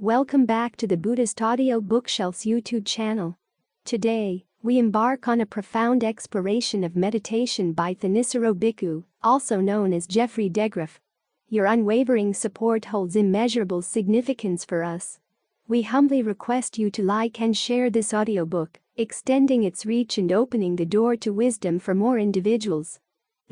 Welcome back to the Buddhist Audio Bookshelf's YouTube channel. Today, we embark on a profound exploration of meditation by Thanissaro Bhikkhu, also known as Geoffrey DeGraff. Your unwavering support holds immeasurable significance for us. We humbly request you to like and share this audiobook, extending its reach and opening the door to wisdom for more individuals.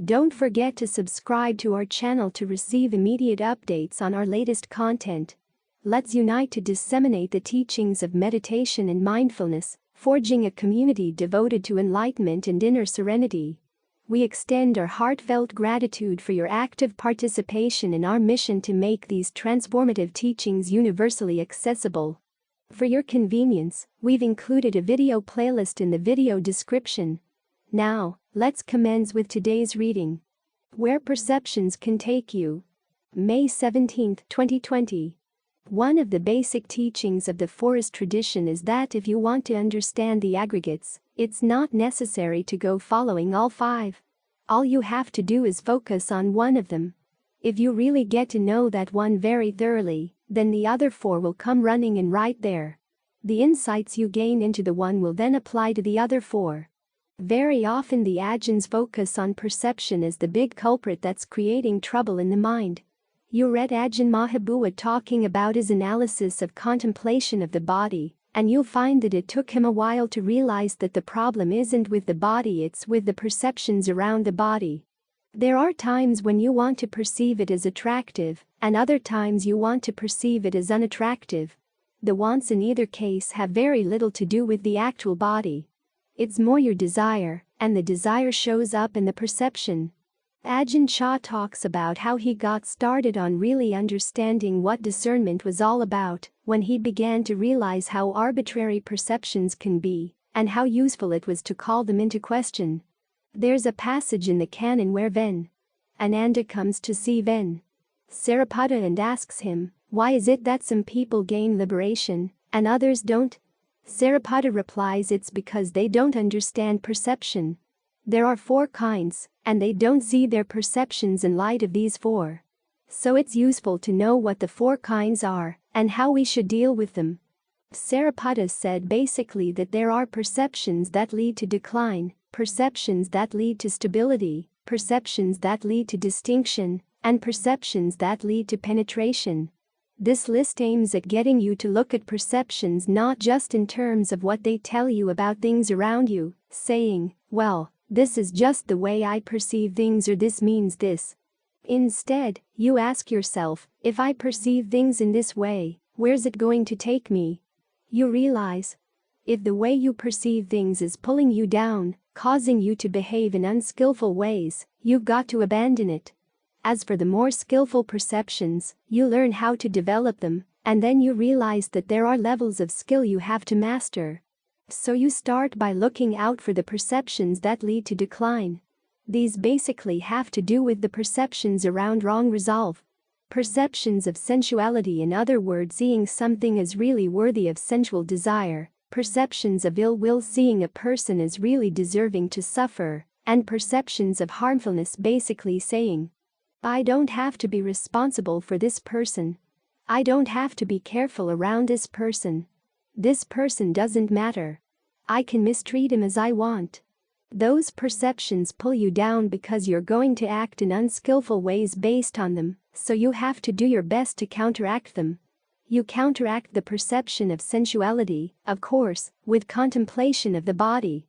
Don't forget to subscribe to our channel to receive immediate updates on our latest content. Let's unite to disseminate the teachings of meditation and mindfulness, forging a community devoted to enlightenment and inner serenity. We extend our heartfelt gratitude for your active participation in our mission to make these transformative teachings universally accessible. For your convenience, we've included a video playlist in the video description. Now, let's commence with today's reading. Where Perceptions Can Take You. May 17, 2020. One of the basic teachings of the forest tradition is that if you want to understand the aggregates, it's not necessary to go following all five. All you have to do is focus on one of them. If you really get to know that one very thoroughly, then the other four will come running in right there. The insights you gain into the one will then apply to the other four. Very often the Ajahns focus on perception as the big culprit that's creating trouble in the mind. You read Ajahn Mahabua talking about his analysis of contemplation of the body, and you'll find that it took him a while to realize that the problem isn't with the body, it's with the perceptions around the body. There are times when you want to perceive it as attractive, and other times you want to perceive it as unattractive. The wants in either case have very little to do with the actual body. It's more your desire, and the desire shows up in the perception. Ajahn Chah talks about how he got started on really understanding what discernment was all about when he began to realize how arbitrary perceptions can be and how useful it was to call them into question. There's a passage in the canon where Ananda comes to see Sariputta and asks him, "Why is it that some people gain liberation and others don't?" Sariputta replies, "It's because they don't understand perception. There are four kinds, and they don't see their perceptions in light of these four. So it's useful to know what the four kinds are, and how we should deal with them." Sariputta said basically that there are perceptions that lead to decline, perceptions that lead to stability, perceptions that lead to distinction, and perceptions that lead to penetration. This list aims at getting you to look at perceptions not just in terms of what they tell you about things around you, saying, "Well, this is just the way I perceive things," or "this means this." Instead, you ask yourself, if I perceive things in this way, where's it going to take me? You realize, if the way you perceive things is pulling you down, causing you to behave in unskillful ways, you've got to abandon it. As for the more skillful perceptions, you learn how to develop them, and then you realize that there are levels of skill you have to master. So you start by looking out for the perceptions that lead to decline. These basically have to do with the perceptions around wrong resolve. Perceptions of sensuality, in other words, seeing something as really worthy of sensual desire, perceptions of ill will, seeing a person as really deserving to suffer, and perceptions of harmfulness, basically saying, "I don't have to be responsible for this person. I don't have to be careful around this person. This person doesn't matter. I can mistreat him as I want." Those perceptions pull you down because you're going to act in unskillful ways based on them, so you have to do your best to counteract them. You counteract the perception of sensuality, of course, with contemplation of the body.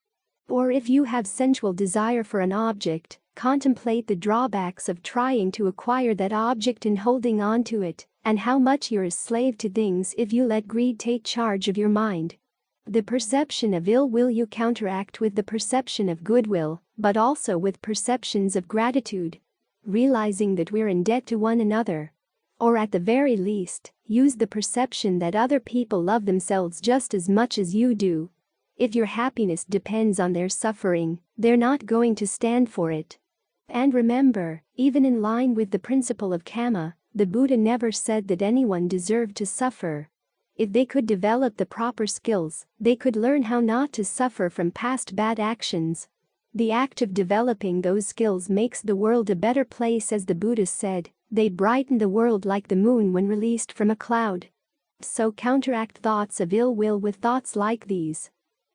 Or if you have sensual desire for an object, contemplate the drawbacks of trying to acquire that object and holding on to it, and how much you're a slave to things if you let greed take charge of your mind. The perception of ill will you counteract with the perception of goodwill, but also with perceptions of gratitude, realizing that we're in debt to one another. Or at the very least, use the perception that other people love themselves just as much as you do. If your happiness depends on their suffering, they're not going to stand for it. And remember, even in line with the principle of karma, the Buddha never said that anyone deserved to suffer. If they could develop the proper skills, they could learn how not to suffer from past bad actions. The act of developing those skills makes the world a better place, as the Buddha said, "They brighten the world like the moon when released from a cloud." So counteract thoughts of ill will with thoughts like these.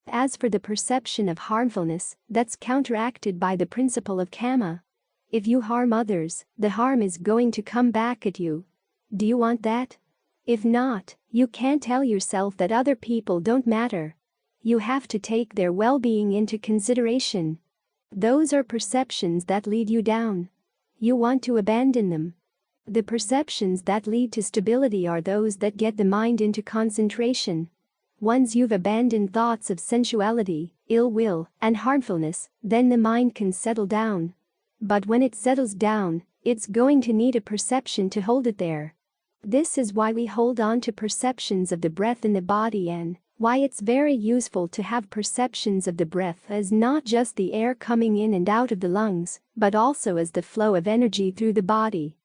As for the perception of harmfulness, that's counteracted by the principle of karma. If you harm others, the harm is going to come back at you. Do you want that? If not, you can't tell yourself that other people don't matter. You have to take their well-being into consideration. Those are perceptions that lead you down. You want to abandon them. The perceptions that lead to stability are those that get the mind into concentration. Once you've abandoned thoughts of sensuality, ill will, and harmfulness, then the mind can settle down. But when it settles down, it's going to need a perception to hold it there. This is why we hold on to perceptions of the breath in the body and why it's very useful to have perceptions of the breath as not just the air coming in and out of the lungs, but also as the flow of energy through the body.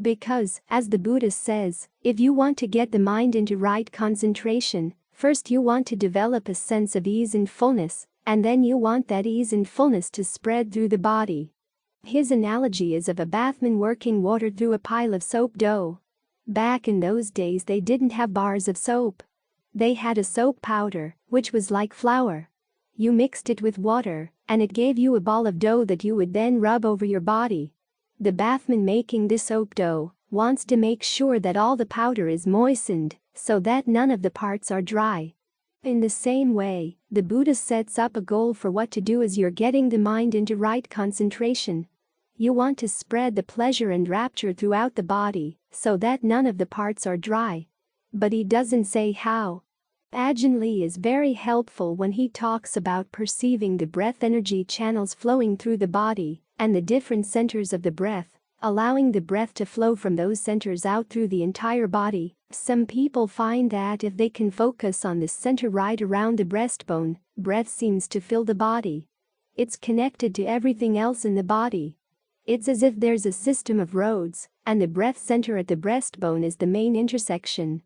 Because, as the Buddha says, if you want to get the mind into right concentration, first you want to develop a sense of ease and fullness, and then you want that ease and fullness to spread through the body. His analogy is of a bathman working water through a pile of soap dough. Back in those days they didn't have bars of soap. They had a soap powder, which was like flour. You mixed it with water, and it gave you a ball of dough that you would then rub over your body. The bathman making this soap dough wants to make sure that all the powder is moistened, so that none of the parts are dry. In the same way, the Buddha sets up a goal for what to do as you're getting the mind into right concentration. You want to spread the pleasure and rapture throughout the body, so that none of the parts are dry. But he doesn't say how. Ajahn Lee is very helpful when he talks about perceiving the breath energy channels flowing through the body, and the different centers of the breath, allowing the breath to flow from those centers out through the entire body. Some people find that if they can focus on the center right around the breastbone, breath seems to fill the body. It's connected to everything else in the body. It's as if there's a system of roads, and the breath center at the breastbone is the main intersection.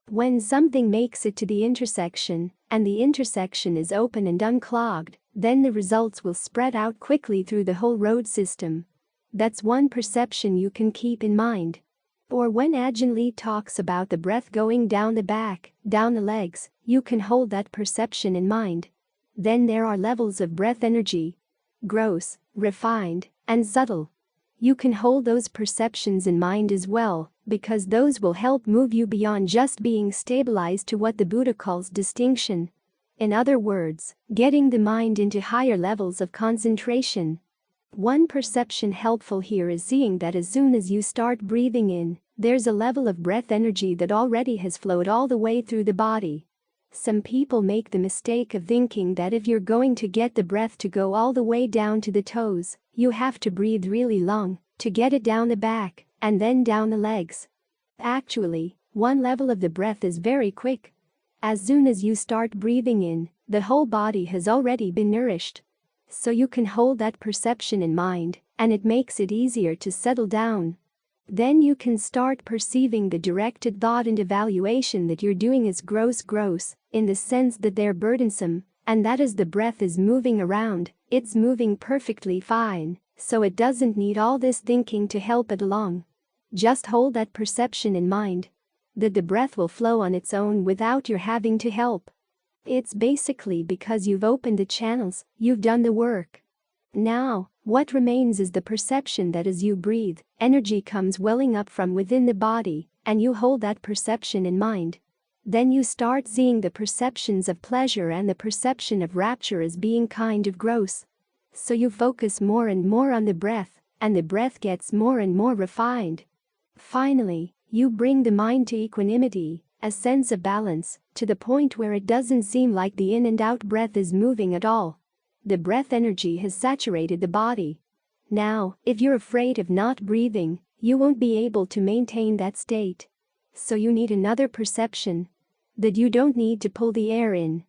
When something makes it to the intersection, and the intersection is open and unclogged, then the results will spread out quickly through the whole road system. That's one perception you can keep in mind. Or when Ajahn Lee talks about the breath going down the back, down the legs, you can hold that perception in mind. Then there are levels of breath energy: gross, refined, and subtle. You can hold those perceptions in mind as well, because those will help move you beyond just being stabilized to what the Buddha calls distinction. In other words, getting the mind into higher levels of concentration. One perception helpful here is seeing that as soon as you start breathing in, there's a level of breath energy that already has flowed all the way through the body. Some people make the mistake of thinking that if you're going to get the breath to go all the way down to the toes, you have to breathe really long to get it down the back and then down the legs. Actually, one level of the breath is very quick. As soon as you start breathing in, the whole body has already been nourished. So you can hold that perception in mind, and it makes it easier to settle down. Then you can start perceiving the directed thought and evaluation that you're doing is gross, in the sense that they're burdensome, and that as the breath is moving around, it's moving perfectly fine, so it doesn't need all this thinking to help it along. Just hold that perception in mind. That the breath will flow on its own without your having to help. It's basically because you've opened the channels, you've done the work. Now, what remains is the perception that as you breathe, energy comes welling up from within the body, and you hold that perception in mind. Then you start seeing the perceptions of pleasure and the perception of rapture as being kind of gross. So you focus more and more on the breath, and the breath gets more and more refined. Finally, you bring the mind to equanimity, a sense of balance, to the point where it doesn't seem like the in and out breath is moving at all. The breath energy has saturated the body. Now, if you're afraid of not breathing, you won't be able to maintain that state. So you need another perception. That you don't need to pull the air in.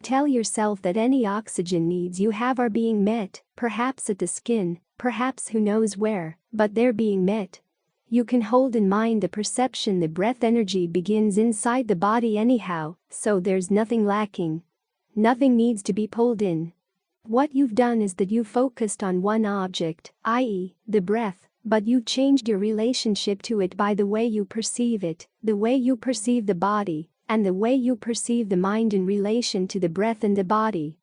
Tell yourself that any oxygen needs you have are being met, perhaps at the skin, perhaps who knows where, but they're being met. You can hold in mind the perception the breath energy begins inside the body anyhow, so there's nothing lacking. Nothing needs to be pulled in. What you've done is that you've focused on one object, i.e., the breath, but you changed your relationship to it by the way you perceive it, the way you perceive the body, and the way you perceive the mind in relation to the breath and the body.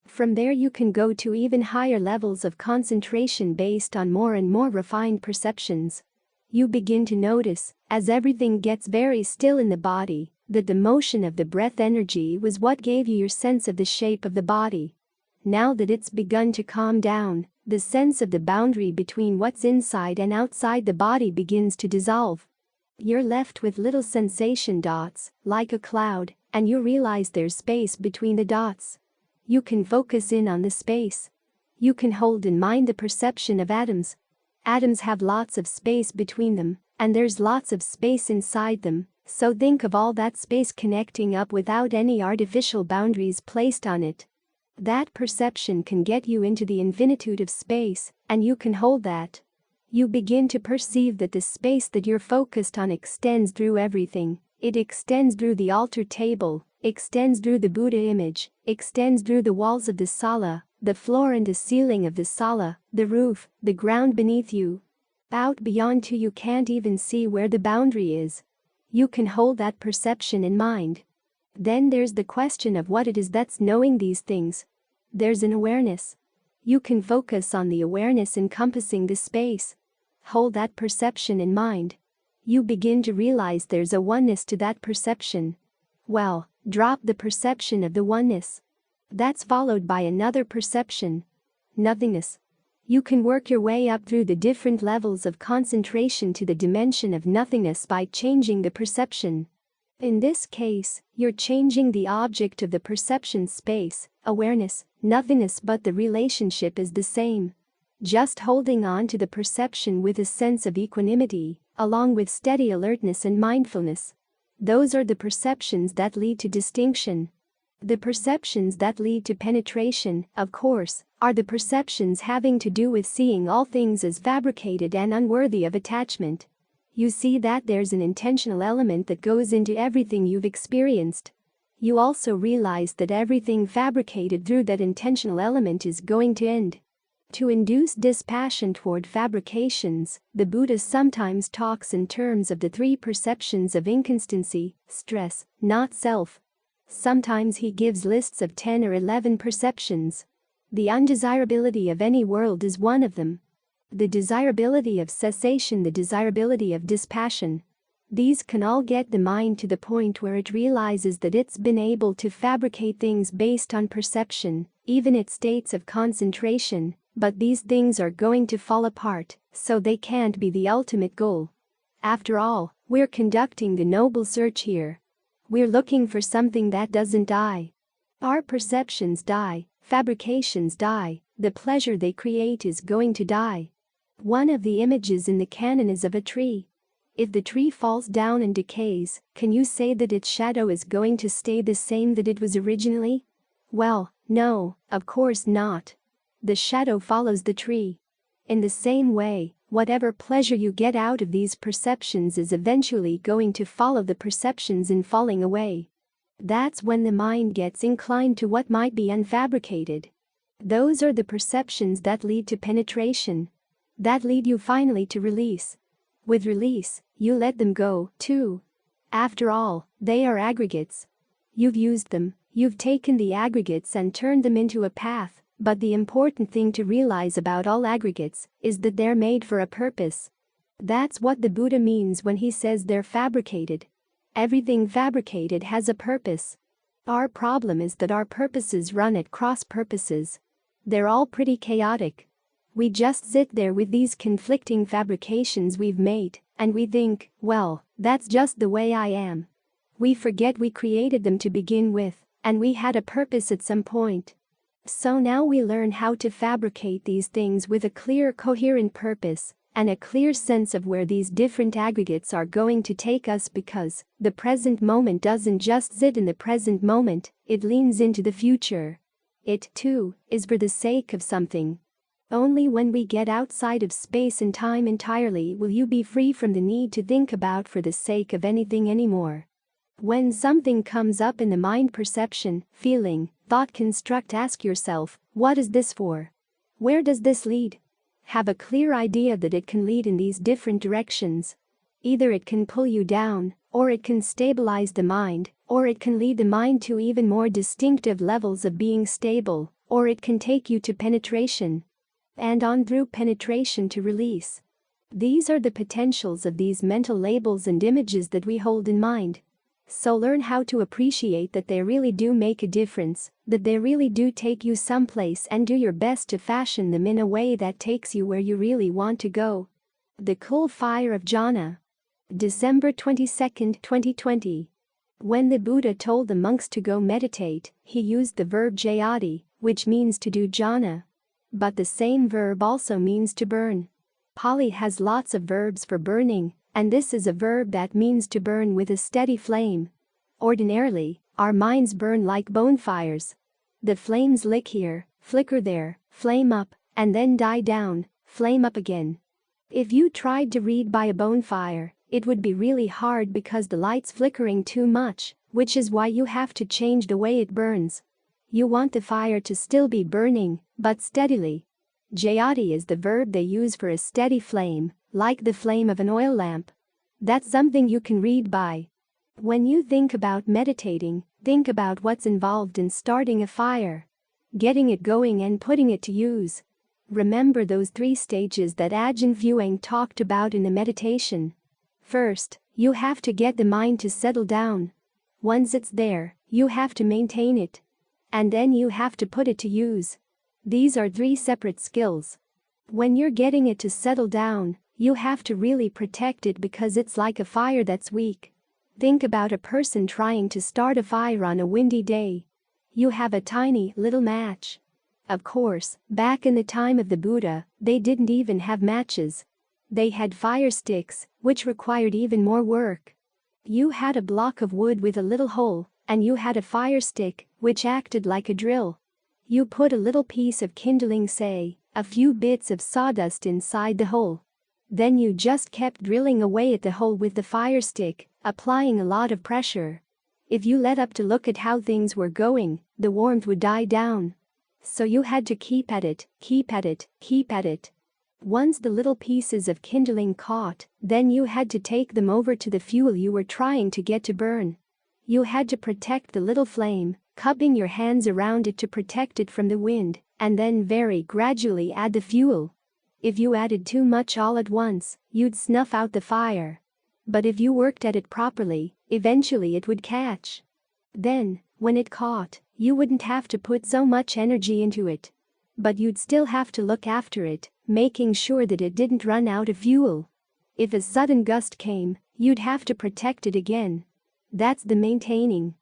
From there you can go to even higher levels of concentration based on more and more refined perceptions. You begin to notice, as everything gets very still in the body, that the motion of the breath energy was what gave you your sense of the shape of the body. Now that it's begun to calm down, the sense of the boundary between what's inside and outside the body begins to dissolve. You're left with little sensation dots, like a cloud, and you realize there's space between the dots. You can focus in on the space. You can hold in mind the perception of atoms. Atoms have lots of space between them, and there's lots of space inside them, so think of all that space connecting up without any artificial boundaries placed on it. That perception can get you into the infinitude of space, and you can hold that. You begin to perceive that the space that you're focused on extends through everything. It extends through the altar table, extends through the Buddha image, extends through the walls of the sala, the floor and the ceiling of the sala, the roof, the ground beneath you. Out beyond till you can't even see where the boundary is. You can hold that perception in mind. Then there's the question of what it is that's knowing these things. There's an awareness. You can focus on the awareness encompassing the space. Hold that perception in mind. You begin to realize there's a oneness to that perception. Well, drop the perception of the oneness. That's followed by another perception. Nothingness. You can work your way up through the different levels of concentration to the dimension of nothingness by changing the perception. In this case, you're changing the object of the perception space, awareness, nothingness, but the relationship is the same. Just holding on to the perception with a sense of equanimity, along with steady alertness and mindfulness. Those are the perceptions that lead to distinction. The perceptions that lead to penetration, of course, are the perceptions having to do with seeing all things as fabricated and unworthy of attachment. You see that there's an intentional element that goes into everything you've experienced. You also realize that everything fabricated through that intentional element is going to end. To induce dispassion toward fabrications, the Buddha sometimes talks in terms of the three perceptions of inconstancy, stress, not self. Sometimes he gives lists of 10 or 11 perceptions. The undesirability of any world is one of them. The desirability of cessation, the desirability of dispassion. These can all get the mind to the point where it realizes that it's been able to fabricate things based on perception, even at states of concentration, but these things are going to fall apart, so they can't be the ultimate goal. After all, we're conducting the noble search here. We're looking for something that doesn't die. Our perceptions die, fabrications die, the pleasure they create is going to die. One of the images in the canon is of a tree. If the tree falls down and decays, can you say that its shadow is going to stay the same that it was originally? Well, no, of course not. The shadow follows the tree. In the same way, whatever pleasure you get out of these perceptions is eventually going to follow the perceptions in falling away. That's when the mind gets inclined to what might be unfabricated. Those are the perceptions that lead to penetration. That lead you finally to release. With release, you let them go, too. After all, they are aggregates. You've used them, you've taken the aggregates and turned them into a path, but the important thing to realize about all aggregates is that they're made for a purpose. That's what the Buddha means when he says they're fabricated. Everything fabricated has a purpose. Our problem is that our purposes run at cross purposes. They're all pretty chaotic. We just sit there with these conflicting fabrications we've made, and we think, well, that's just the way I am. We forget we created them to begin with, and we had a purpose at some point. So now we learn how to fabricate these things with a clear, coherent purpose, and a clear sense of where these different aggregates are going to take us, because the present moment doesn't just sit in the present moment, it leans into the future. It, too, is for the sake of something. Only when we get outside of space and time entirely will you be free from the need to think about for the sake of anything anymore. When something comes up in the mind, perception, feeling, thought construct, ask yourself, what is this for? Where does this lead? Have a clear idea that it can lead in these different directions. Either it can pull you down, or it can stabilize the mind, or it can lead the mind to even more distinctive levels of being stable, or it can take you to penetration. And on through penetration to release. These are the potentials of these mental labels and images that we hold in mind. So learn how to appreciate that they really do make a difference, that they really do take you someplace, and do your best to fashion them in a way that takes you where you really want to go. The Cool Fire of Jhana. December 22, 2020. When the Buddha told the monks to go meditate, he used the verb jayati, which means to do jhana. But the same verb also means to burn. Pali has lots of verbs for burning, and this is a verb that means to burn with a steady flame. Ordinarily, our minds burn like bonfires. The flames lick here, flicker there, flame up, and then die down, flame up again. If you tried to read by a bonfire, it would be really hard because the light's flickering too much, which is why you have to change the way it burns. You want the fire to still be burning, but steadily. Jayati is the verb they use for a steady flame, like the flame of an oil lamp. That's something you can read by. When you think about meditating, think about what's involved in starting a fire, getting it going and putting it to use. Remember those 3 stages that Ajahn Fuang talked about in the meditation. First, you have to get the mind to settle down. Once it's there, you have to maintain it. And then you have to put it to use. These are 3 separate skills. When you're getting it to settle down, you have to really protect it because it's like a fire that's weak. Think about a person trying to start a fire on a windy day. You have a tiny little match. Of course, back in the time of the Buddha, they didn't even have matches. They had fire sticks, which required even more work. You had a block of wood with a little hole, and you had a fire stick, which acted like a drill. You put a little piece of kindling, say, a few bits of sawdust inside the hole. Then you just kept drilling away at the hole with the fire stick, applying a lot of pressure. If you let up to look at how things were going, the warmth would die down. So you had to keep at it, keep at it, keep at it. Once the little pieces of kindling caught, then you had to take them over to the fuel you were trying to get to burn. You had to protect the little flame, cupping your hands around it to protect it from the wind, and then very gradually add the fuel. If you added too much all at once, you'd snuff out the fire. But if you worked at it properly, eventually it would catch. Then, when it caught, you wouldn't have to put so much energy into it. But you'd still have to look after it, making sure that it didn't run out of fuel. If a sudden gust came, you'd have to protect it again. That's the maintaining.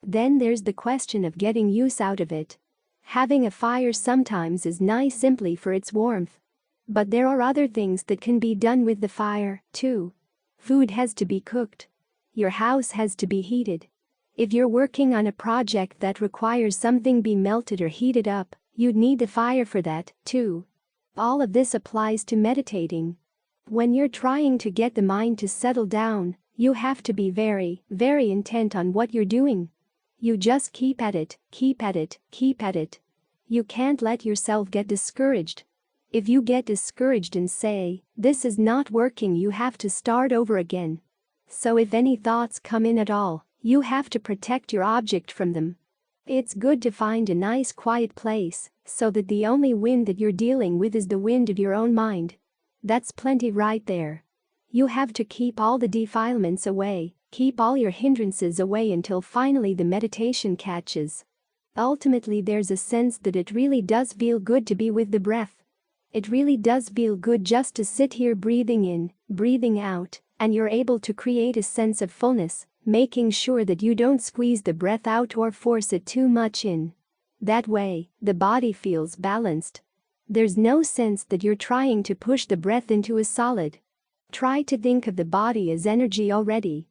Then there's the question of getting use out of it. Having a fire sometimes is nice simply for its warmth. But there are other things that can be done with the fire, too. Food has to be cooked. Your house has to be heated. If you're working on a project that requires something be melted or heated up, you'd need the fire for that, too. All of this applies to meditating. When you're trying to get the mind to settle down, you have to be very, very intent on what you're doing. You just keep at it, keep at it, keep at it. You can't let yourself get discouraged. If you get discouraged and say, "This is not working," you have to start over again. So if any thoughts come in at all, you have to protect your object from them. It's good to find a nice quiet place, so that the only wind that you're dealing with is the wind of your own mind. That's plenty right there. You have to keep all the defilements away, keep all your hindrances away until finally the meditation catches. Ultimately, there's a sense that it really does feel good to be with the breath. It really does feel good just to sit here breathing in, breathing out, and you're able to create a sense of fullness, making sure that you don't squeeze the breath out or force it too much in. That way, the body feels balanced. There's no sense that you're trying to push the breath into a solid. Try to think of the body as energy already.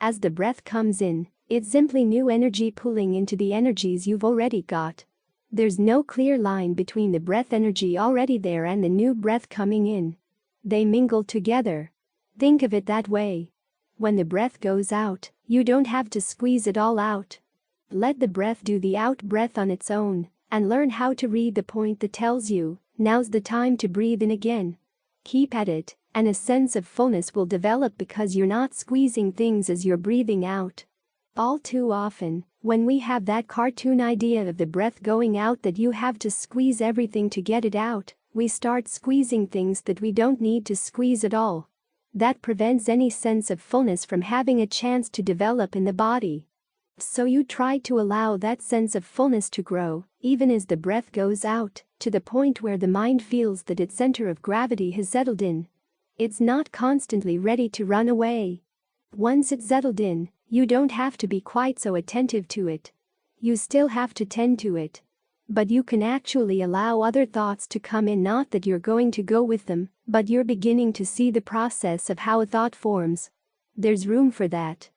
As the breath comes in, it's simply new energy pulling into the energies you've already got. There's no clear line between the breath energy already there and the new breath coming in. They mingle together. Think of it that way. When the breath goes out, you don't have to squeeze it all out. Let the breath do the out breath on its own, and learn how to read the point that tells you, Now's the time to breathe in again. Keep at it, and a sense of fullness will develop because you're not squeezing things as you're breathing out. All too often, when we have that cartoon idea of the breath going out that you have to squeeze everything to get it out, we start squeezing things that we don't need to squeeze at all. That prevents any sense of fullness from having a chance to develop in the body. So you try to allow that sense of fullness to grow, even as the breath goes out, to the point where the mind feels that its center of gravity has settled in. It's not constantly ready to run away. Once it's settled in, you don't have to be quite so attentive to it. You still have to tend to it. But you can actually allow other thoughts to come in, not that you're going to go with them, but you're beginning to see the process of how a thought forms. There's room for that.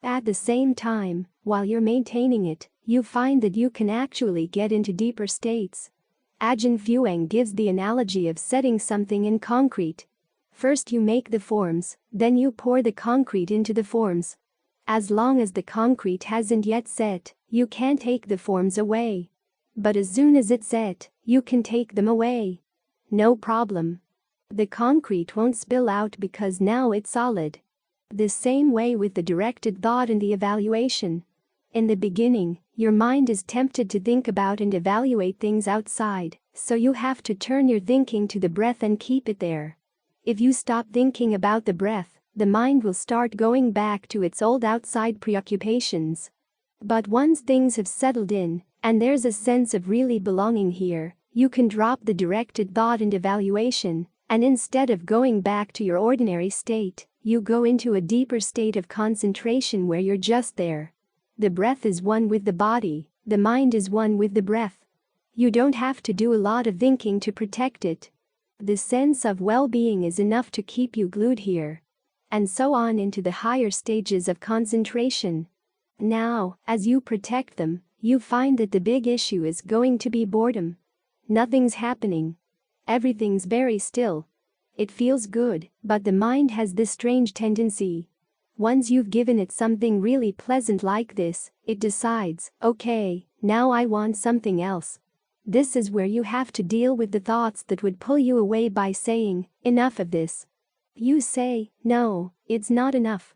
At the same time, while you're maintaining it, you find that you can actually get into deeper states. Ajahn Fuang gives the analogy of setting something in concrete. First you make the forms, then you pour the concrete into the forms. As long as the concrete hasn't yet set, you can't take the forms away. But as soon as it's set, you can take them away. No problem. The concrete won't spill out because now it's solid. The same way with the directed thought and the evaluation. In the beginning, your mind is tempted to think about and evaluate things outside, so you have to turn your thinking to the breath and keep it there. If you stop thinking about the breath, the mind will start going back to its old outside preoccupations. But once things have settled in, and there's a sense of really belonging here, you can drop the directed thought and evaluation, and instead of going back to your ordinary state, you go into a deeper state of concentration where you're just there. The breath is one with the body, the mind is one with the breath. You don't have to do a lot of thinking to protect it. The sense of well-being is enough to keep you glued here. And so on into the higher stages of concentration. Now, as you protect them, you find that the big issue is going to be boredom. Nothing's happening. Everything's very still. It feels good, but the mind has this strange tendency. Once you've given it something really pleasant like this, it decides, okay, now I want something else. This is where you have to deal with the thoughts that would pull you away by saying, enough of this. You say, no, it's not enough.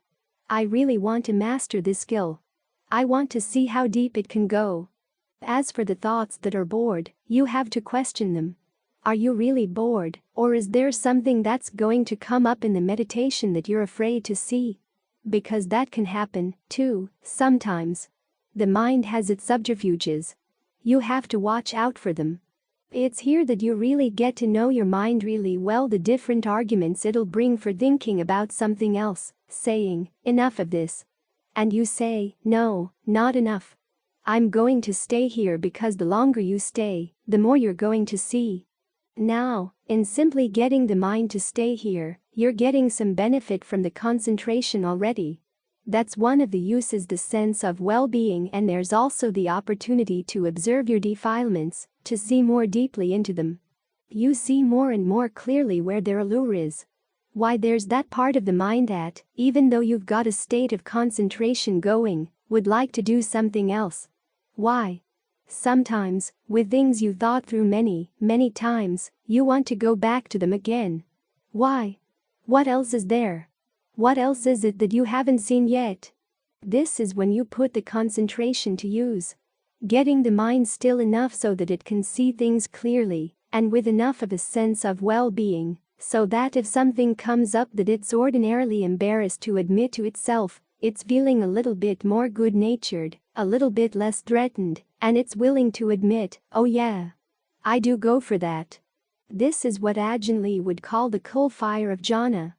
I really want to master this skill. I want to see how deep it can go. As for the thoughts that are bored, you have to question them. Are you really bored, or is there something that's going to come up in the meditation that you're afraid to see? Because that can happen, too, sometimes. The mind has its subterfuges. You have to watch out for them. It's here that you really get to know your mind really well, the different arguments it'll bring for thinking about something else, saying, enough of this. And you say, no, not enough. I'm going to stay here because the longer you stay, the more you're going to see. Now, in simply getting the mind to stay here, you're getting some benefit from the concentration already. That's one of the uses, the sense of well-being, and there's also the opportunity to observe your defilements, to see more deeply into them. You see more and more clearly where their allure is. Why there's that part of the mind that, even though you've got a state of concentration going, would like to do something else. Why? Sometimes, with things you thought through many, many times, you want to go back to them again. Why? What else is there? What else is it that you haven't seen yet? This is when you put the concentration to use. Getting the mind still enough so that it can see things clearly, and with enough of a sense of well-being, so that if something comes up that it's ordinarily embarrassed to admit to itself, it's feeling a little bit more good-natured, a little bit less threatened, and it's willing to admit, oh yeah, I do go for that. This is what Ajahn Lee would call the coal fire of jhana.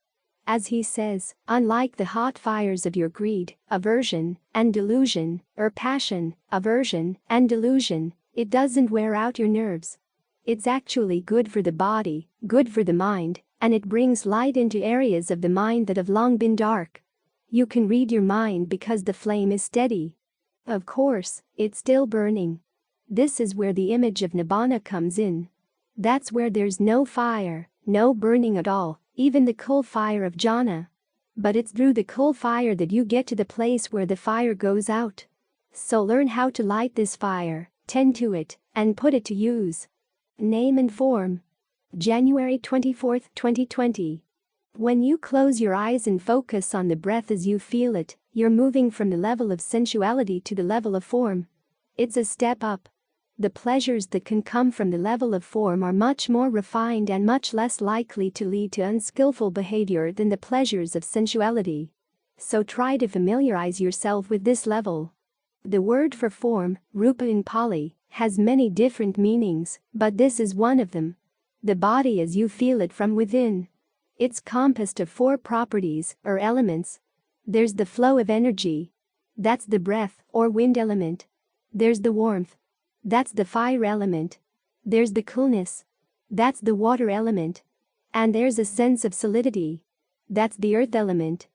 As he says, unlike the hot fires of your greed, aversion, and delusion, or passion, aversion, and delusion, it doesn't wear out your nerves. It's actually good for the body, good for the mind, and it brings light into areas of the mind that have long been dark. You can read your mind because the flame is steady. Of course, it's still burning. This is where the image of nibbana comes in. That's where there's no fire, no burning at all, even the coal fire of jhana. But it's through the coal fire that you get to the place where the fire goes out. So learn how to light this fire, tend to it, and put it to use. Name and form. January 24, 2020. When you close your eyes and focus on the breath as you feel it, you're moving from the level of sensuality to the level of form. It's a step up. The pleasures that can come from the level of form are much more refined and much less likely to lead to unskillful behavior than the pleasures of sensuality. So try to familiarize yourself with this level. The word for form, rupa in Pali, has many different meanings, but this is one of them. The body as you feel it from within. It's composed of 4 properties, or elements. There's the flow of energy. That's the breath, or wind element. There's the warmth. That's the fire element. There's the coolness. That's the water element. And there's a sense of solidity. That's the earth element.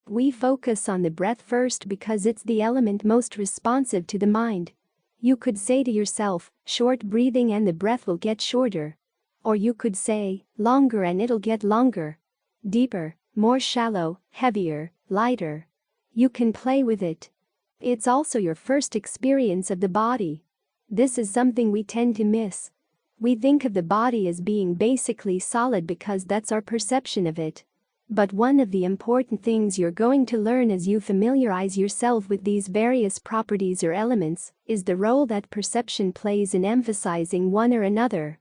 We focus on the breath first because it's the element most responsive to the mind. You could say to yourself, short breathing and the breath will get shorter. Or you could say, longer and it'll get longer. Deeper, more shallow, heavier, lighter. You can play with it. It's also your first experience of the body. This is something we tend to miss. We think of the body as being basically solid because that's our perception of it. But one of the important things you're going to learn as you familiarize yourself with these various properties or elements is the role that perception plays in emphasizing one or another.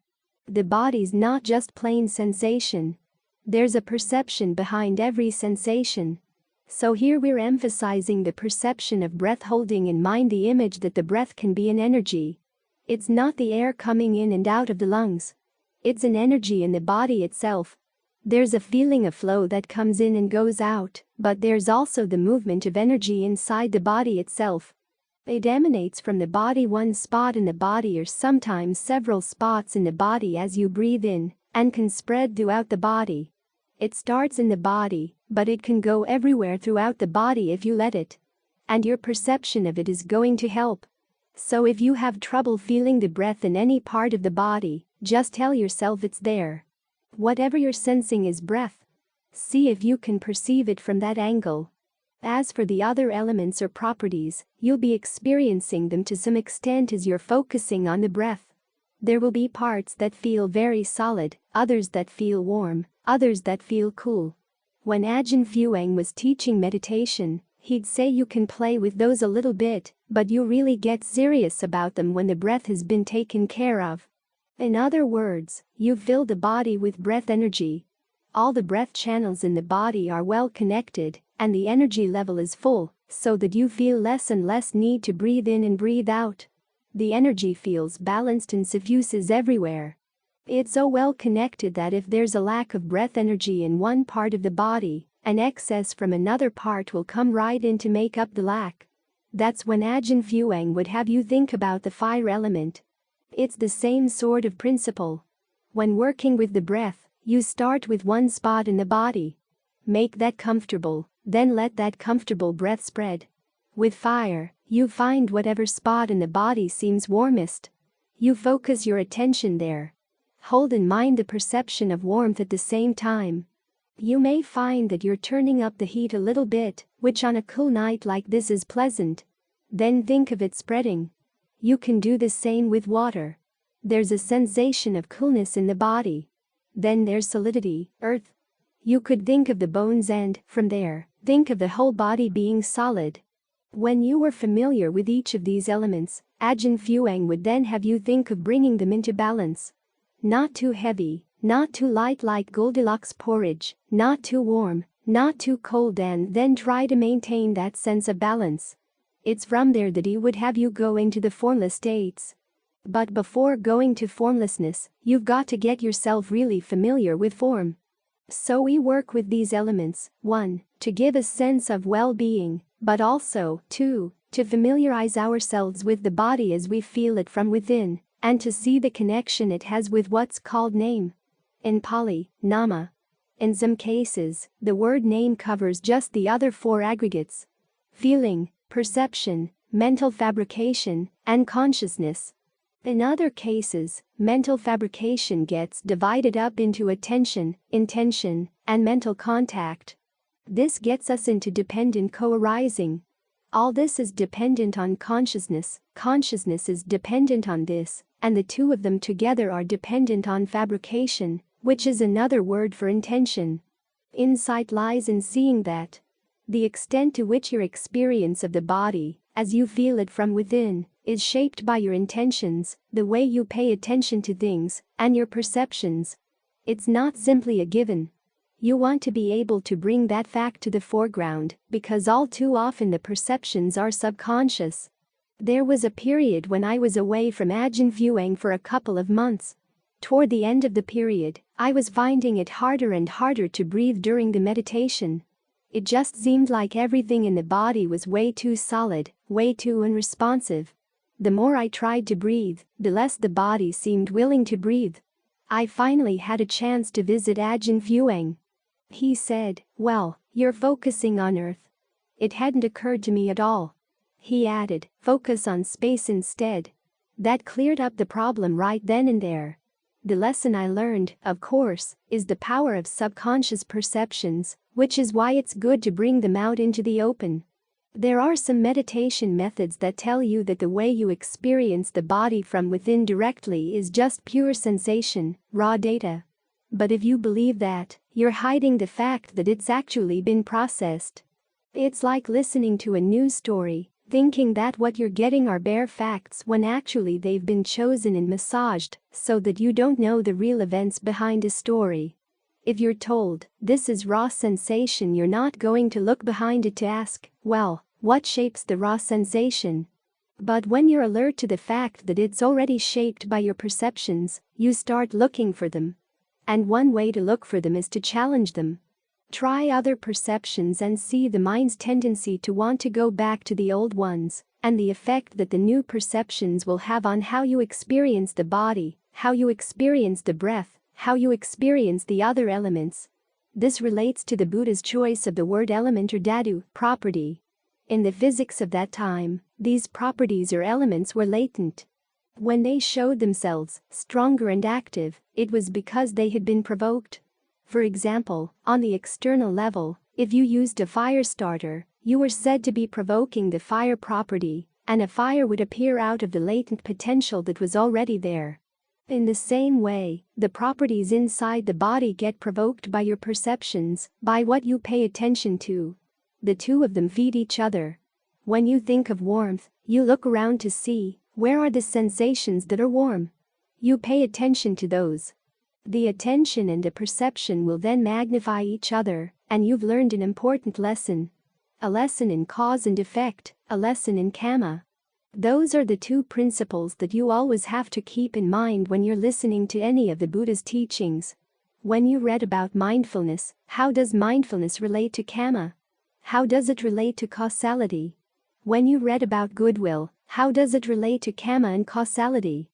The body's not just plain sensation. There's a perception behind every sensation. So here we're emphasizing the perception of breath, holding in mind the image that the breath can be an energy. It's not the air coming in and out of the lungs. It's an energy in the body itself. There's a feeling of flow that comes in and goes out, but there's also the movement of energy inside the body itself. It emanates from the body, one spot in the body or sometimes several spots in the body as you breathe in, and can spread throughout the body. It starts in the body, but it can go everywhere throughout the body if you let it. And your perception of it is going to help. So if you have trouble feeling the breath in any part of the body, just tell yourself it's there. Whatever you're sensing is breath. See if you can perceive it from that angle. As for the other elements or properties, you'll be experiencing them to some extent as you're focusing on the breath. There will be parts that feel very solid, others that feel warm, others that feel cool. When Ajahn Fuang was teaching meditation, he'd say you can play with those a little bit, but you really get serious about them when the breath has been taken care of. In other words, you fill the body with breath energy. All the breath channels in the body are well connected, and the energy level is full, so that you feel less and less need to breathe in and breathe out. The energy feels balanced and suffuses everywhere. It's so well connected that if there's a lack of breath energy in one part of the body, an excess from another part will come right in to make up the lack. That's when Ajahn Fuang would have you think about the fire element. It's the same sort of principle. When working with the breath, you start with one spot in the body. Make that comfortable, then let that comfortable breath spread. With fire, you find whatever spot in the body seems warmest. You focus your attention there. Hold in mind the perception of warmth at the same time. You may find that you're turning up the heat a little bit, which on a cool night like this is pleasant. Then think of it spreading. You can do the same with water. There's a sensation of coolness in the body. Then there's solidity, earth. You could think of the bones and, from there, think of the whole body being solid. When you were familiar with each of these elements, Ajahn Fuang would then have you think of bringing them into balance. Not too heavy, not too light like Goldilocks porridge, not too warm, not too cold, and then try to maintain that sense of balance. It's from there that he would have you go into the formless states. But before going to formlessness, you've got to get yourself really familiar with form. So we work with these elements, 1, to give a sense of well-being, but also, 2, to familiarize ourselves with the body as we feel it from within, and to see the connection it has with what's called name. In Pali, nama. In some cases, the word name covers just the other 4 aggregates: feeling, perception, mental fabrication, and consciousness. In other cases, mental fabrication gets divided up into attention, intention, and mental contact. This gets us into dependent co-arising. All this is dependent on consciousness, consciousness is dependent on this, and the two of them together are dependent on fabrication, which is another word for intention. Insight lies in seeing that the extent to which your experience of the body, as you feel it from within, is shaped by your intentions, the way you pay attention to things, and your perceptions. It's not simply a given. You want to be able to bring that fact to the foreground, because all too often the perceptions are subconscious. There was a period when I was away from Ajahn viewing for a couple of months. Toward the end of the period, I was finding it harder and harder to breathe during the meditation. It just seemed like everything in the body was way too solid, way too unresponsive. The more I tried to breathe, the less the body seemed willing to breathe. I finally had a chance to visit Ajahn viewing. He said, "Well, you're focusing on earth." It hadn't occurred to me at all. He added, "Focus on space instead." That cleared up the problem right then and there. The lesson I learned, of course, is the power of subconscious perceptions, which is why it's good to bring them out into the open. There are some meditation methods that tell you that the way you experience the body from within directly is just pure sensation, raw data. But if you believe that, you're hiding the fact that it's actually been processed. It's like listening to a news story, thinking that what you're getting are bare facts when actually they've been chosen and massaged so that you don't know the real events behind a story. If you're told, this is raw sensation, you're not going to look behind it to ask, well, what shapes the raw sensation? But when you're alert to the fact that it's already shaped by your perceptions, you start looking for them. And one way to look for them is to challenge them. Try other perceptions and see the mind's tendency to want to go back to the old ones, and the effect that the new perceptions will have on how you experience the body, how you experience the breath, how you experience the other elements. This relates to the Buddha's choice of the word element or dhatu, property. In the physics of that time, these properties or elements were latent. When they showed themselves stronger and active, it was because they had been provoked. For example, on the external level, if you used a fire starter, you were said to be provoking the fire property, and a fire would appear out of the latent potential that was already there. In the same way, the properties inside the body get provoked by your perceptions, by what you pay attention to. The two of them feed each other. When you think of warmth, you look around to see, where are the sensations that are warm? You pay attention to those. The attention and the perception will then magnify each other, and you've learned an important lesson. A lesson in cause and effect, a lesson in karma. Those are the two principles that you always have to keep in mind when you're listening to any of the Buddha's teachings. When you read about mindfulness, how does mindfulness relate to karma? How does it relate to causality? When you read about goodwill, how does it relate to karma and causality?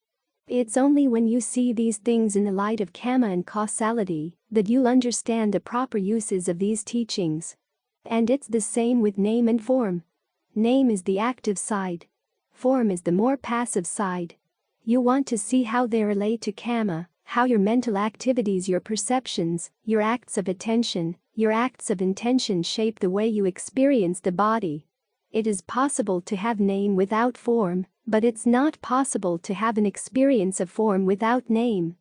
It's only when you see these things in the light of karma and causality that you'll understand the proper uses of these teachings. And it's the same with name and form. Name is the active side. Form is the more passive side. You want to see how they relate to karma, how your mental activities, your perceptions, your acts of attention, your acts of intention shape the way you experience the body. It is possible to have name without form, but it's not possible to have an experience of form without name.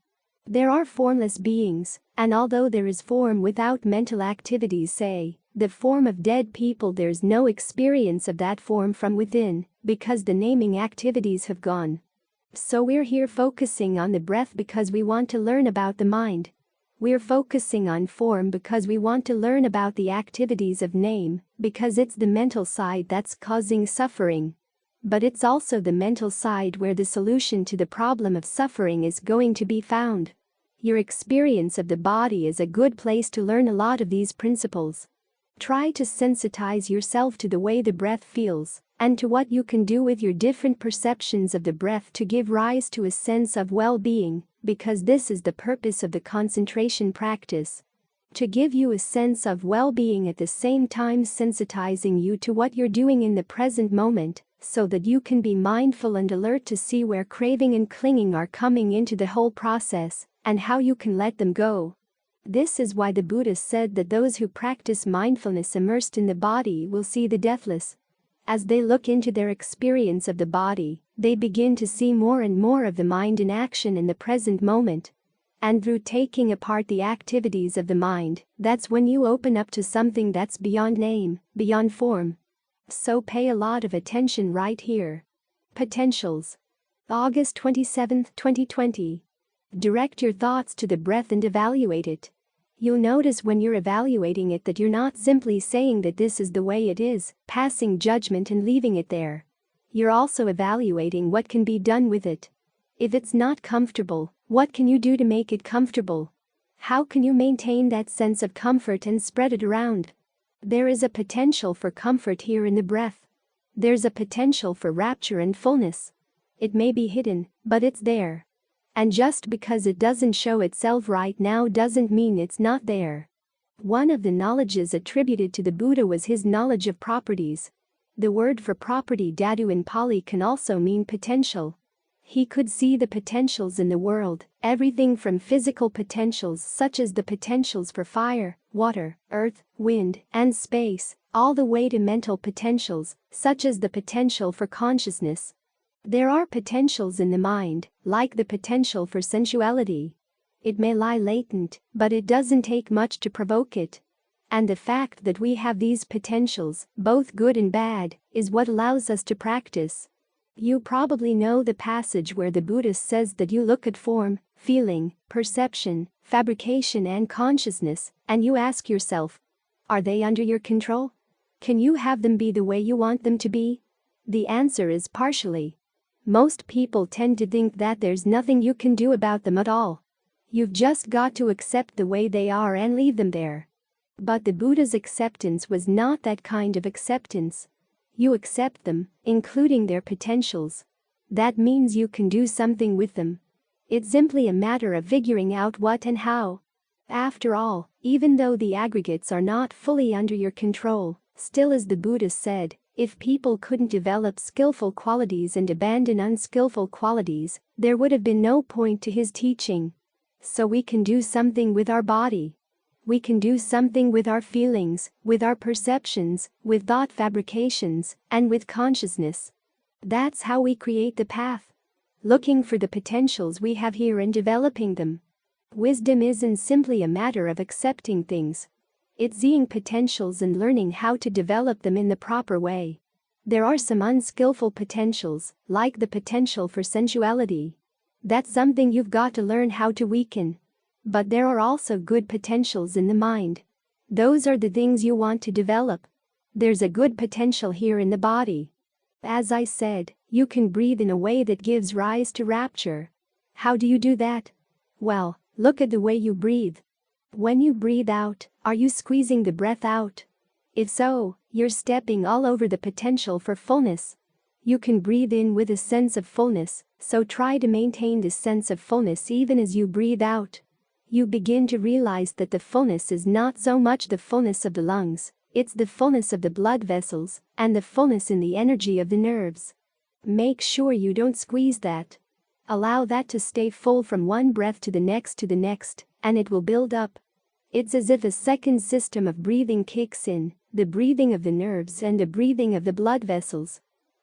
There are formless beings, and although there is form without mental activities, say, the form of dead people, there's no experience of that form from within, because the naming activities have gone. So we're here focusing on the breath because we want to learn about the mind. We're focusing on form because we want to learn about the activities of name, because it's the mental side that's causing suffering. But it's also the mental side where the solution to the problem of suffering is going to be found. Your experience of the body is a good place to learn a lot of these principles. Try to sensitize yourself to the way the breath feels, and to what you can do with your different perceptions of the breath to give rise to a sense of well-being, because this is the purpose of the concentration practice. To give you a sense of well-being at the same time sensitizing you to what you're doing in the present moment, so that you can be mindful and alert to see where craving and clinging are coming into the whole process, and how you can let them go. This is why the Buddha said that those who practice mindfulness immersed in the body will see the deathless. As they look into their experience of the body, they begin to see more and more of the mind in action in the present moment. And through taking apart the activities of the mind, that's when you open up to something that's beyond name, beyond form. So pay a lot of attention right here. Potentials. August 27, 2020. Direct your thoughts to the breath and evaluate it. You'll notice when you're evaluating it that you're not simply saying that this is the way it is, passing judgment and leaving it there. You're also evaluating what can be done with it. If it's not comfortable, what can you do to make it comfortable? How can you maintain that sense of comfort and spread it around? There is a potential for comfort here in the breath. There's a potential for rapture and fullness. It may be hidden, but it's there. And just because it doesn't show itself right now doesn't mean it's not there. One of the knowledges attributed to the Buddha was his knowledge of properties. The word for property dhatu in Pali can also mean potential. He could see the potentials in the world, everything from physical potentials such as the potentials for fire, water, earth, wind, and space, all the way to mental potentials, such as the potential for consciousness. There are potentials in the mind, like the potential for sensuality. It may lie latent, but it doesn't take much to provoke it. And the fact that we have these potentials, both good and bad, is what allows us to practice. You probably know the passage where the Buddha says that you look at form, feeling, perception, fabrication and consciousness, and you ask yourself, are they under your control? Can you have them be the way you want them to be? The answer is partially. Most people tend to think that there's nothing you can do about them at all. You've just got to accept the way they are and leave them there. But the Buddha's acceptance was not that kind of acceptance. You accept them, including their potentials. That means you can do something with them. It's simply a matter of figuring out what and how. After all, even though the aggregates are not fully under your control, still, as the Buddha said, if people couldn't develop skillful qualities and abandon unskillful qualities, there would have been no point to his teaching. So we can do something with our body. We can do something with our feelings, with our perceptions, with thought fabrications, and with consciousness. That's how we create the path. Looking for the potentials we have here and developing them. Wisdom isn't simply a matter of accepting things. It's seeing potentials and learning how to develop them in the proper way. There are some unskillful potentials, like the potential for sensuality. That's something you've got to learn how to weaken. But there are also good potentials in the mind. Those are the things you want to develop. There's a good potential here in the body. As I said, you can breathe in a way that gives rise to rapture. How do you do that? Well, look at the way you breathe. When you breathe out, are you squeezing the breath out? If so, you're stepping all over the potential for fullness. You can breathe in with a sense of fullness, so try to maintain this sense of fullness even as you breathe out. You begin to realize that the fullness is not so much the fullness of the lungs, it's the fullness of the blood vessels, and the fullness in the energy of the nerves. Make sure you don't squeeze that. Allow that to stay full from one breath to the next, and it will build up. It's as if a second system of breathing kicks in, the breathing of the nerves and the breathing of the blood vessels.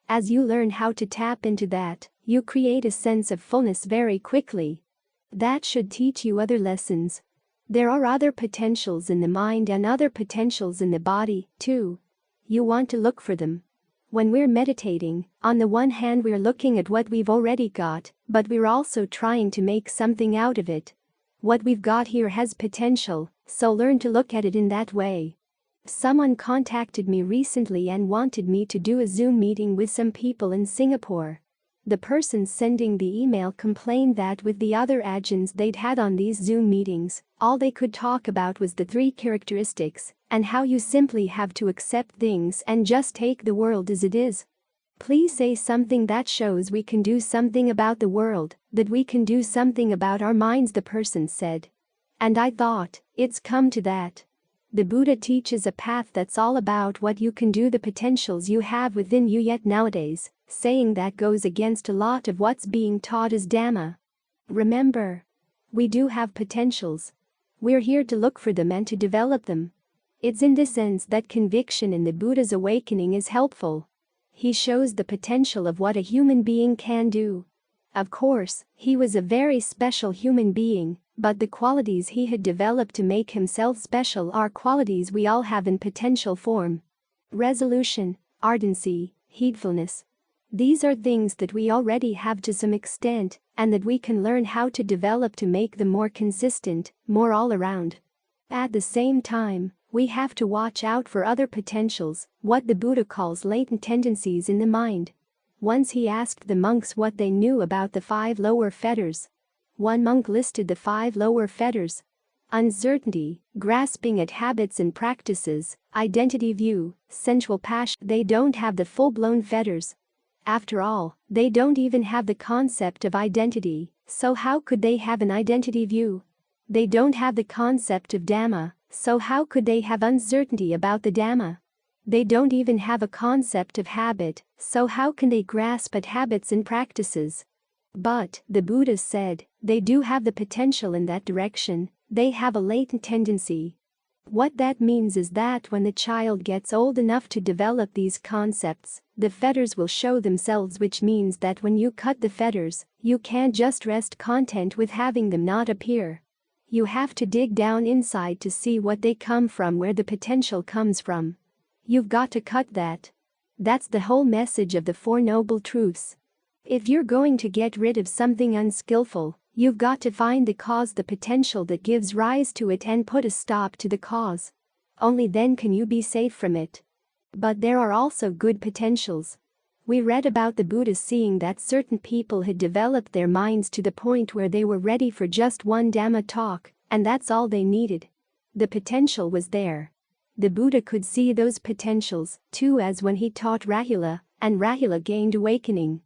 As you learn how to tap into that, you create a sense of fullness very quickly. That should teach you other lessons. There are other potentials in the mind and other potentials in the body, too. You want to look for them. When we're meditating, on the one hand we're looking at what we've already got, but we're also trying to make something out of it. What we've got here has potential, so learn to look at it in that way. Someone contacted me recently and wanted me to do a Zoom meeting with some people in Singapore. The person sending the email complained that with the other agents they'd had on these Zoom meetings, all they could talk about was the 3 characteristics, and how you simply have to accept things and just take the world as it is. Please say something that shows we can do something about the world, that we can do something about our minds, the person said. And I thought, it's come to that. The Buddha teaches a path that's all about what you can do, the potentials you have within you, yet nowadays, saying that goes against a lot of what's being taught as Dhamma. Remember, we do have potentials. We're here to look for them and to develop them. It's in this sense that conviction in the Buddha's awakening is helpful. He shows the potential of what a human being can do. Of course, he was a very special human being, But the qualities he had developed to make himself special are qualities we all have in potential form. Resolution, ardency, heedfulness. These are things that we already have to some extent, and that we can learn how to develop to make them more consistent, more all around. At the same time, we have to watch out for other potentials, what the Buddha calls latent tendencies in the mind. Once he asked the monks what they knew about the 5 lower fetters. One monk listed the 5 lower fetters: uncertainty, grasping at habits and practices, identity view, sensual passion. They don't have the full-blown fetters. After all, they don't even have the concept of identity, so how could they have an identity view? They don't have the concept of Dhamma, so how could they have uncertainty about the Dhamma? They don't even have a concept of habit, so how can they grasp at habits and practices? But, the Buddha said, they do have the potential in that direction, they have a latent tendency. What that means is that when the child gets old enough to develop these concepts, the fetters will show themselves, which means that when you cut the fetters, you can't just rest content with having them not appear. You have to dig down inside to see what they come from, where the potential comes from. You've got to cut that. That's the whole message of the Four Noble Truths. If you're going to get rid of something unskillful, you've got to find the cause, the potential that gives rise to it, and put a stop to the cause. Only then can you be safe from it. But there are also good potentials. We read about the Buddha seeing that certain people had developed their minds to the point where they were ready for just one Dhamma talk, and that's all they needed. The potential was there. The Buddha could see those potentials, too, as when he taught Rahula, and Rahula gained awakening.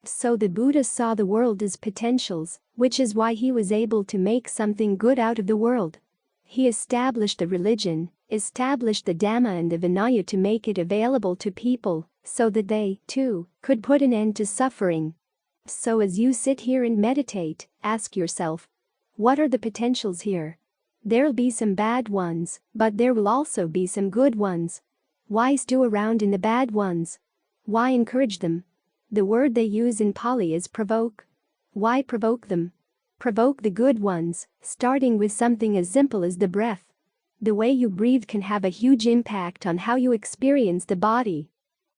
So the Buddha saw the world as potentials, which is why he was able to make something good out of the world. He established the religion, established the Dhamma and the Vinaya to make it available to people, so that they, too, could put an end to suffering. So as you sit here and meditate, ask yourself, what are the potentials here? There'll be some bad ones, but there will also be some good ones. Why stew around in the bad ones? Why encourage them? The word they use in Pali is provoke. Why provoke them? Provoke the good ones, starting with something as simple as the breath. The way you breathe can have a huge impact on how you experience the body.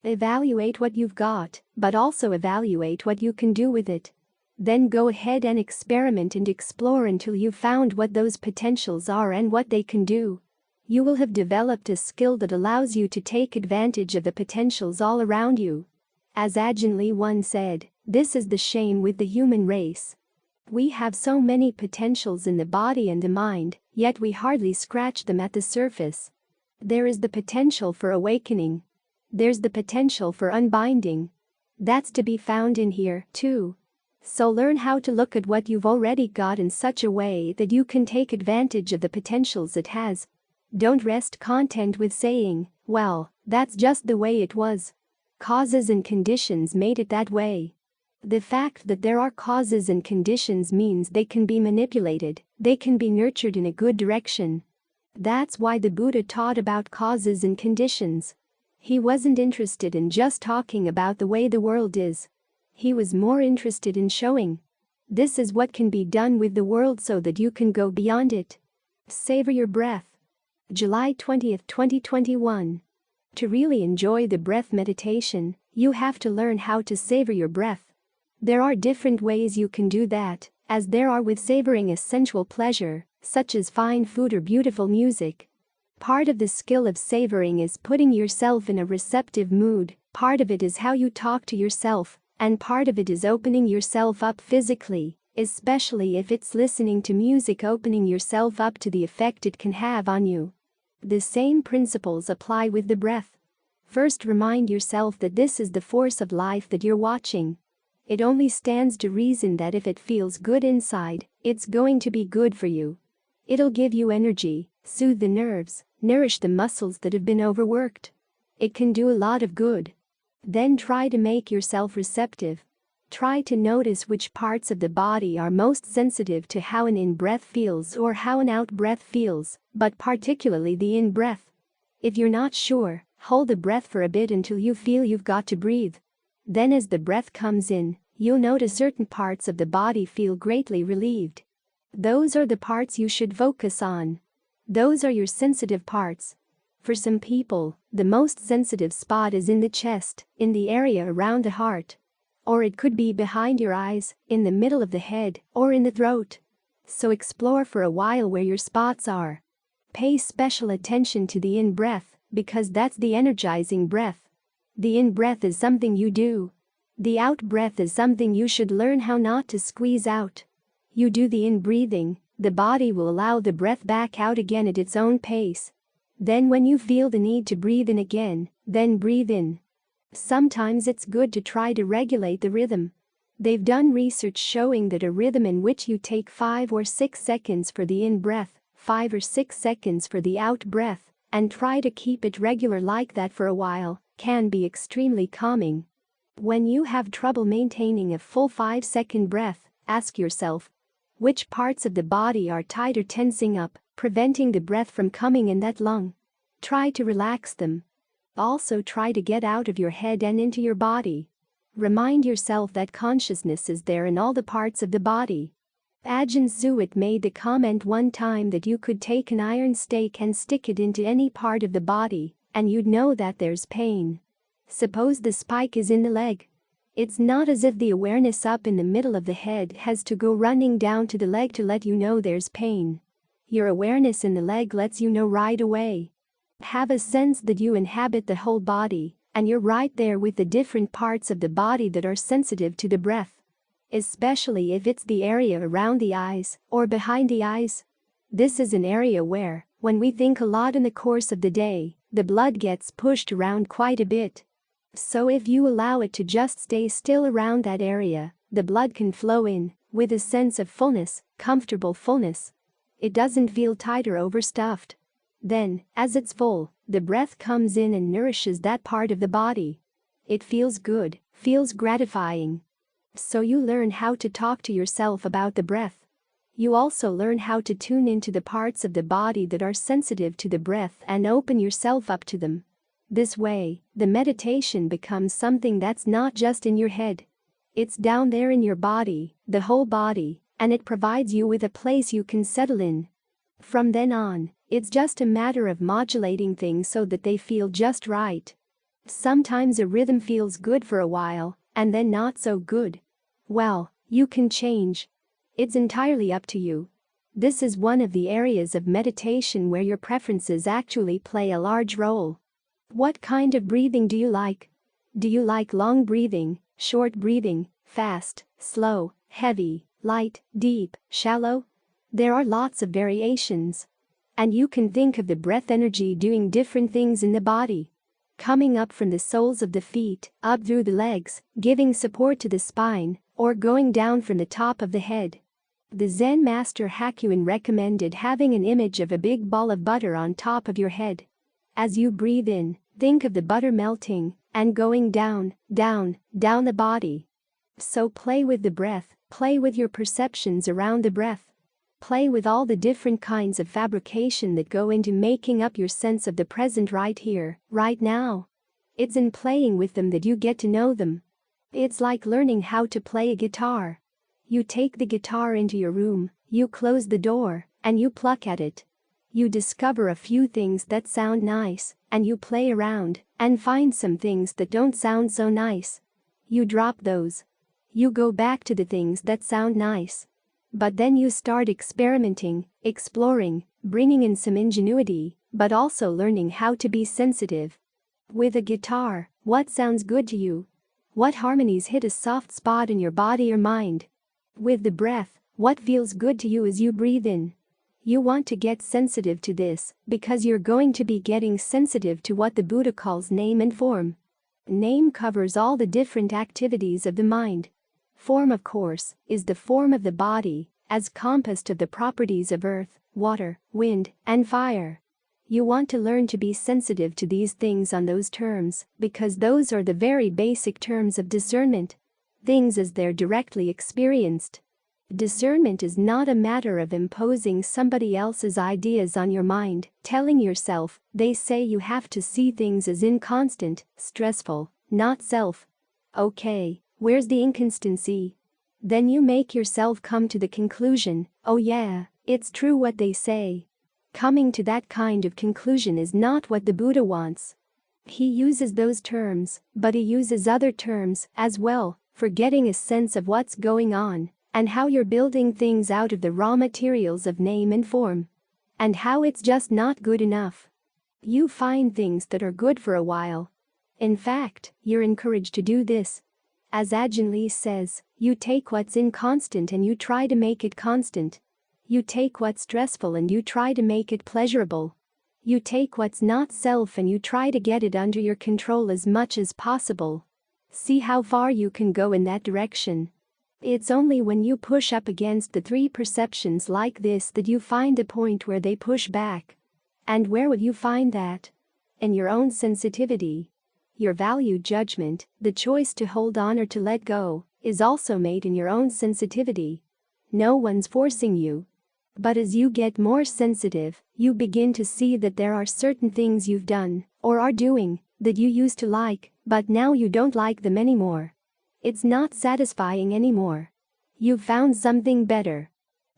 Evaluate what you've got, but also evaluate what you can do with it. Then go ahead and experiment and explore until you've found what those potentials are and what they can do. You will have developed a skill that allows you to take advantage of the potentials all around you. As Ajahn Lee once said, this is the shame with the human race. We have so many potentials in the body and the mind, yet we hardly scratch them at the surface. There is the potential for awakening. There's the potential for unbinding. That's to be found in here, too. So learn how to look at what you've already got in such a way that you can take advantage of the potentials it has. Don't rest content with saying, well, that's just the way it was. Causes and conditions made it that way. The fact that there are causes and conditions means they can be manipulated, they can be nurtured in a good direction. That's why the Buddha taught about causes and conditions. He wasn't interested in just talking about the way the world is. He was more interested in showing, this is what can be done with the world so that you can go beyond it. Savor your breath. July 20, 2021. To really enjoy the breath meditation, you have to learn how to savor your breath. There are different ways you can do that, as there are with savoring a sensual pleasure, such as fine food or beautiful music. Part of the skill of savoring is putting yourself in a receptive mood, part of it is how you talk to yourself, and part of it is opening yourself up physically, especially if it's listening to music, opening yourself up to the effect it can have on you. The same principles apply with the breath. First, remind yourself that this is the force of life that you're watching. It only stands to reason that if it feels good inside, it's going to be good for you. It'll give you energy, soothe the nerves, nourish the muscles that have been overworked. It can do a lot of good. Then try to make yourself receptive. Try to notice which parts of the body are most sensitive to how an in-breath feels or how an out-breath feels, but particularly the in-breath. If you're not sure, hold the breath for a bit until you feel you've got to breathe. Then as the breath comes in, you'll notice certain parts of the body feel greatly relieved. Those are the parts you should focus on. Those are your sensitive parts. For some people, the most sensitive spot is in the chest, in the area around the heart. Or it could be behind your eyes, in the middle of the head, or in the throat. So explore for a while where your spots are. Pay special attention to the in-breath, because that's the energizing breath. The in-breath is something you do. The out-breath is something you should learn how not to squeeze out. You do the in-breathing, the body will allow the breath back out again at its own pace. Then when you feel the need to breathe in again, then breathe in. Sometimes it's good to try to regulate the rhythm. They've done research showing that a rhythm in which you take 5 or 6 seconds for the in-breath, 5 or 6 seconds for the out-breath, and try to keep it regular like that for a while, can be extremely calming. When you have trouble maintaining a full 5-second breath, ask yourself, which parts of the body are tight or tensing up, preventing the breath from coming in that long? Try to relax them. Also try to get out of your head and into your body. Remind yourself that consciousness is there in all the parts of the body. Ajahn Suwat made the comment one time that you could take an iron stake and stick it into any part of the body, and you'd know that there's pain. Suppose the spike is in the leg. It's not as if the awareness up in the middle of the head has to go running down to the leg to let you know there's pain. Your awareness in the leg lets you know right away. Have a sense that you inhabit the whole body, and you're right there with the different parts of the body that are sensitive to the breath. Especially if it's the area around the eyes, or behind the eyes. This is an area where, when we think a lot in the course of the day, the blood gets pushed around quite a bit. So if you allow it to just stay still around that area, the blood can flow in, with a sense of fullness, comfortable fullness. It doesn't feel tight or overstuffed. Then, as it's full, the breath comes in and nourishes that part of the body. It feels good, feels gratifying. So you learn how to talk to yourself about the breath. You also learn how to tune into the parts of the body that are sensitive to the breath and open yourself up to them. This way, the meditation becomes something that's not just in your head. It's down there in your body, the whole body, and it provides you with a place you can settle in. From then on, it's just a matter of modulating things so that they feel just right. Sometimes a rhythm feels good for a while, and then not so good. Well, you can change. It's entirely up to you. This is one of the areas of meditation where your preferences actually play a large role. What kind of breathing do you like? Do you like long breathing, short breathing, fast, slow, heavy, light, deep, shallow? There are lots of variations. And you can think of the breath energy doing different things in the body. Coming up from the soles of the feet, up through the legs, giving support to the spine, or going down from the top of the head. The Zen master Hakuin recommended having an image of a big ball of butter on top of your head. As you breathe in, think of the butter melting and going down, down, down the body. So play with the breath, play with your perceptions around the breath. Play with all the different kinds of fabrication that go into making up your sense of the present right here, right now. It's in playing with them that you get to know them. It's like learning how to play a guitar. You take the guitar into your room, you close the door, and you pluck at it. You discover a few things that sound nice, and you play around, and find some things that don't sound so nice. You drop those. You go back to the things that sound nice. But then you start experimenting, exploring, bringing in some ingenuity, but also learning how to be sensitive. With a guitar, what sounds good to you? What harmonies hit a soft spot in your body or mind? With the breath, what feels good to you as you breathe in? You want to get sensitive to this because you're going to be getting sensitive to what the Buddha calls name and form. Name covers all the different activities of the mind. Form, of course, is the form of the body, as composed of the properties of earth, water, wind, and fire. You want to learn to be sensitive to these things on those terms, because those are the very basic terms of discernment. Things as they're directly experienced. Discernment is not a matter of imposing somebody else's ideas on your mind, telling yourself, they say you have to see things as inconstant, stressful, not self. Okay, where's the inconstancy? Then you make yourself come to the conclusion, oh yeah, it's true what they say. Coming to that kind of conclusion is not what the Buddha wants. He uses those terms, but he uses other terms as well, for getting a sense of what's going on, and how you're building things out of the raw materials of name and form. And how it's just not good enough. You find things that are good for a while. In fact, you're encouraged to do this. As Ajahn Lee says, you take what's inconstant and you try to make it constant. You take what's stressful and you try to make it pleasurable. You take what's not self and you try to get it under your control as much as possible. See how far you can go in that direction. It's only when you push up against the three perceptions like this that you find the point where they push back. And where would you find that? In your own sensitivity. Your value judgment, the choice to hold on or to let go, is also made in your own sensitivity. No one's forcing you. But as you get more sensitive, you begin to see that there are certain things you've done, or are doing, that you used to like, but now you don't like them anymore. It's not satisfying anymore. You've found something better.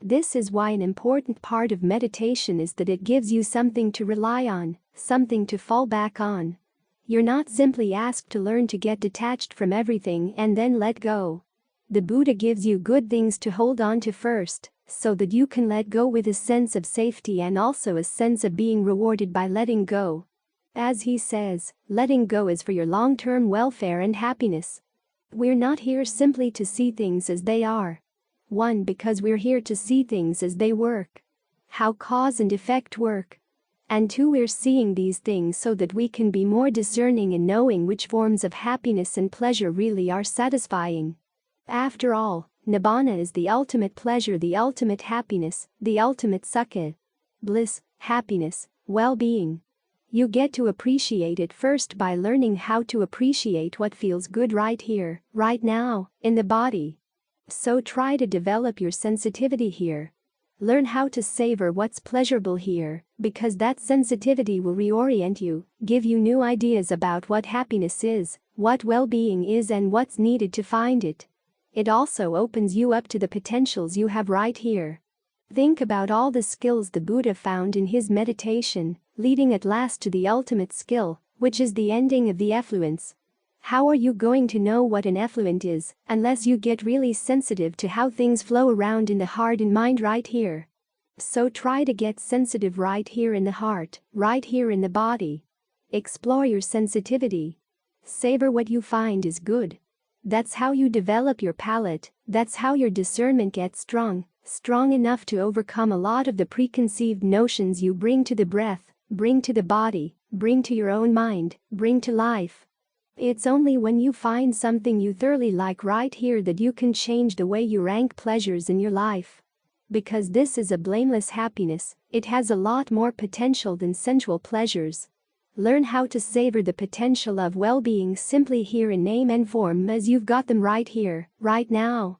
This is why an important part of meditation is that it gives you something to rely on, something to fall back on. You're not simply asked to learn to get detached from everything and then let go. The Buddha gives you good things to hold on to first, so that you can let go with a sense of safety and also a sense of being rewarded by letting go. As he says, letting go is for your long-term welfare and happiness. We're not here simply to see things as they are. 1. Because we're here to see things as they work. How cause and effect work. And 2. We're seeing these things so that we can be more discerning in knowing which forms of happiness and pleasure really are satisfying. After all, Nibbana is the ultimate pleasure, the ultimate happiness, the ultimate sukha. Bliss, happiness, well-being. You get to appreciate it first by learning how to appreciate what feels good right here, right now, in the body. So try to develop your sensitivity here. Learn how to savor what's pleasurable here, because that sensitivity will reorient you, give you new ideas about what happiness is, what well-being is, and what's needed to find it. It also opens you up to the potentials you have right here. Think about all the skills the Buddha found in his meditation, leading at last to the ultimate skill, which is the ending of the effluence. How are you going to know what an effluent is, unless you get really sensitive to how things flow around in the heart and mind right here? So try to get sensitive right here in the heart, right here in the body. Explore your sensitivity. Savor what you find is good. That's how you develop your palate, that's how your discernment gets strong enough to overcome a lot of the preconceived notions you bring to the breath, bring to the body, bring to your own mind, bring to life. It's only when you find something you thoroughly like right here that you can change the way you rank pleasures in your life. Because this is a blameless happiness, it has a lot more potential than sensual pleasures. Learn how to savor the potential of well-being simply here in name and form as you've got them right here, right now.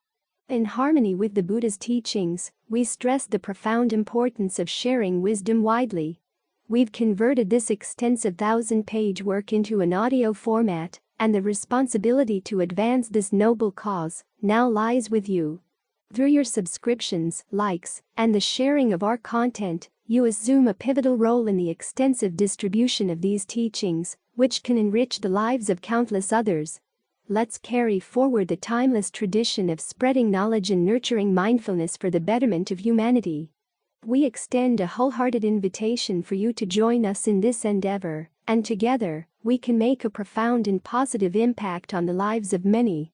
In harmony with the Buddha's teachings, we stress the profound importance of sharing wisdom widely. We've converted this extensive 1,000-page work into an audio format, and the responsibility to advance this noble cause now lies with you. Through your subscriptions, likes, and the sharing of our content, you assume a pivotal role in the extensive distribution of these teachings, which can enrich the lives of countless others. Let's carry forward the timeless tradition of spreading knowledge and nurturing mindfulness for the betterment of humanity. We extend a wholehearted invitation for you to join us in this endeavor, and together, we can make a profound and positive impact on the lives of many.